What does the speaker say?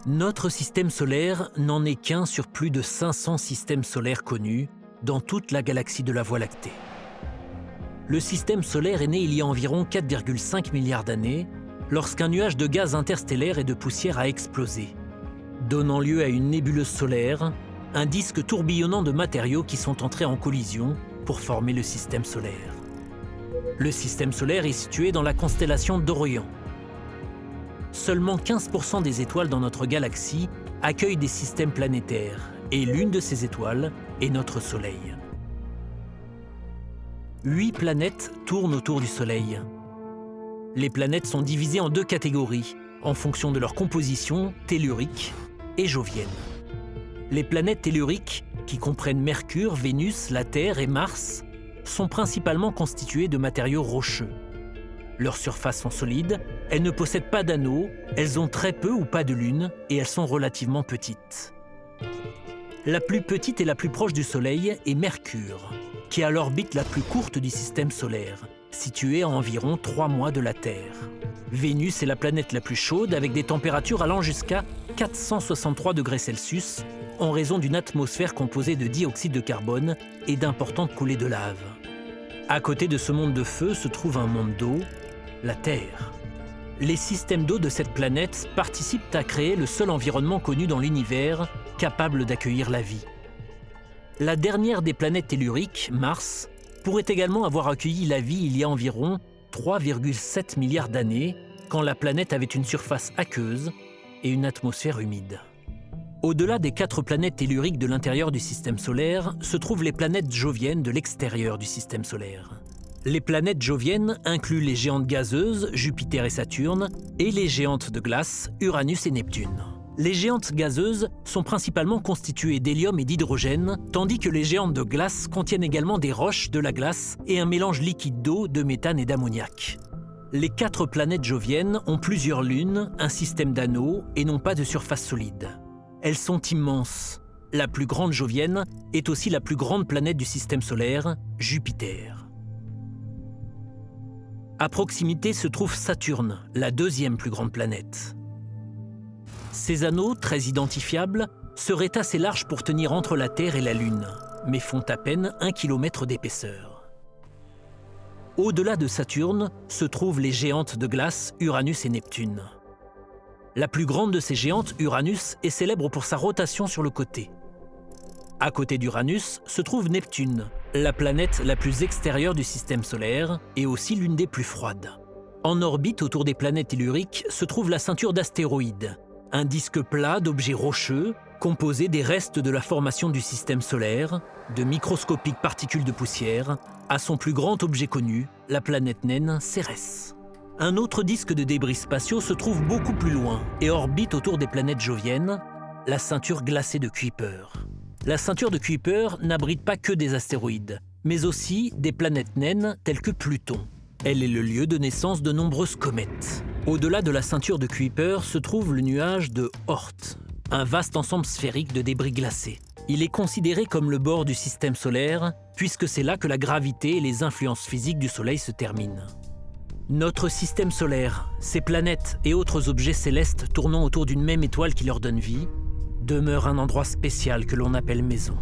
Notre système solaire n'en est qu'un sur plus de 500 systèmes solaires connus dans toute la galaxie de la Voie lactée. Le système solaire est né il y a environ 4,5 milliards d'années, lorsqu'un nuage de gaz interstellaire et de poussière a explosé, donnant lieu à une nébuleuse solaire, un disque tourbillonnant de matériaux qui sont entrés en collision pour former le système solaire. Le système solaire est situé dans la constellation d'Orion. Seulement 15% des étoiles dans notre galaxie accueillent des systèmes planétaires, et l'une de ces étoiles est notre Soleil. 8 planètes tournent autour du Soleil. Les planètes sont divisées en 2 catégories, en fonction de leur composition tellurique et jovienne. Les planètes telluriques, qui comprennent Mercure, Vénus, la Terre et Mars, sont principalement constituées de matériaux rocheux. Leurs surfaces sont solides, elles ne possèdent pas d'anneaux, elles ont très peu ou pas de lune et elles sont relativement petites. La plus petite et la plus proche du Soleil est Mercure, qui a l'orbite la plus courte du système solaire, située à environ 3 mois de la Terre. Vénus est la planète la plus chaude avec des températures allant jusqu'à 463 degrés Celsius en raison d'une atmosphère composée de dioxyde de carbone et d'importantes coulées de lave. À côté de ce monde de feu se trouve un monde d'eau, la Terre. Les systèmes d'eau de cette planète participent à créer le seul environnement connu dans l'univers capable d'accueillir la vie. La dernière des planètes telluriques, Mars, pourrait également avoir accueilli la vie il y a environ 3,7 milliards d'années, quand la planète avait une surface aqueuse et une atmosphère humide. Au-delà des 4 planètes telluriques de l'intérieur du système solaire se trouvent les planètes joviennes de l'extérieur du système solaire. Les planètes joviennes incluent les géantes gazeuses, Jupiter et Saturne, et les géantes de glace, Uranus et Neptune. Les géantes gazeuses sont principalement constituées d'hélium et d'hydrogène, tandis que les géantes de glace contiennent également des roches, de la glace et un mélange liquide d'eau, de méthane et d'ammoniac. Les 4 planètes joviennes ont plusieurs lunes, un système d'anneaux et n'ont pas de surface solide. Elles sont immenses. La plus grande jovienne est aussi la plus grande planète du système solaire, Jupiter. À proximité se trouve Saturne, la 2e plus grande planète. Ces anneaux, très identifiables, seraient assez larges pour tenir entre la Terre et la Lune, mais font à peine 1 km d'épaisseur. Au-delà de Saturne se trouvent les géantes de glace Uranus et Neptune. La plus grande de ces géantes, Uranus, est célèbre pour sa rotation sur le côté. À côté d'Uranus se trouve Neptune, la planète la plus extérieure du système solaire et aussi l'une des plus froides. En orbite autour des planètes telluriques se trouve la ceinture d'astéroïdes, un disque plat d'objets rocheux composé des restes de la formation du système solaire, de microscopiques particules de poussière, à son plus grand objet connu, la planète naine Cérès. Un autre disque de débris spatiaux se trouve beaucoup plus loin et orbite autour des planètes joviennes, la ceinture glacée de Kuiper. La ceinture de Kuiper n'abrite pas que des astéroïdes, mais aussi des planètes naines telles que Pluton. Elle est le lieu de naissance de nombreuses comètes. Au-delà de la ceinture de Kuiper se trouve le nuage de Oort, un vaste ensemble sphérique de débris glacés. Il est considéré comme le bord du système solaire, puisque c'est là que la gravité et les influences physiques du Soleil se terminent. Notre système solaire, ses planètes et autres objets célestes tournant autour d'une même étoile qui leur donne vie, demeure un endroit spécial que l'on appelle maison.